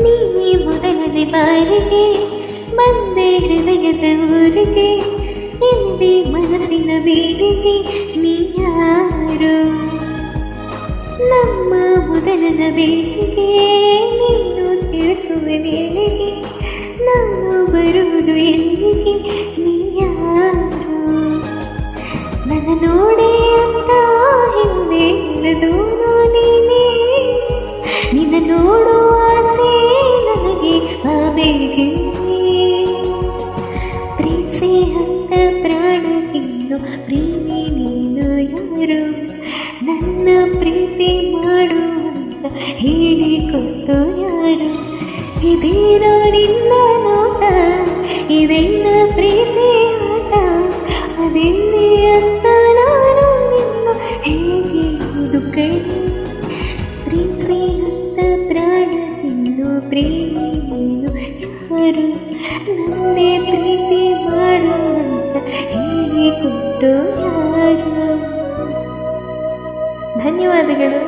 ನೀ ಮೊದಲನೇ ಬಾರಿಗೆ ಬಂದೆ ಹೃದಯದ ಊರಿಗೆ, ಎಂದೇ ಮನಸ್ಸಿನ ಬೇಡಿಗೆ ನೀ ಯಾರು? ನಮ್ಮ ಮೊದಲನ ಬೇಡಿಗೆ ನೀನು ತಿಳಿಸುವೆ ವೇಳೆಗೆ, ನಾನು ಬರುವುದು ಎಲ್ಲಿಗೆ ನೀ ಯಾರು? ನನ್ನ ನೋಡೆ ಅಂತ ಹಿಂದೆ ಹೇಳಿದೋನು ನೀನೇ, ನಿನ್ನ ನೋಡುವ ಆಸೆ ನನಗೆ ಆವೇಗೆ. ಪ್ರೀತಿ ಅಂತ ಪ್ರಾಣ ಇನ್ನು ಪ್ರೇಮಿ ನೀನು ಯಾರು? ನನ್ನ ಪ್ರೀತಿ ಮಾಡುವಂತ ಹೇಳಿಕೊಟ್ಟು ಯಾರು? ಇದೇನೋ ನಿನ್ನ ನೋಟ, ಇದೆಲ್ಲ ಪ್ರೀತಿ ಆಟ, ಅದೆಲ್ಲಿ ಅಂತ ನಾನು ನಿನ್ನ ಹೇಗೆ ಹುಡುಕಲಿ? ಪ್ರೀತಿ ಅಂತ ಪ್ರಾಣ ಇನ್ನು ಪ್ರೇಮಿ ನೀನು ಯಾರು? ನನ್ನೇ ಪ್ರೀತಿ ಮಾಡುವಂತ ಹೇಳಿಕೊಟ್ಟು ಯಾರು? ಧನ್ಯವಾದಗಳು.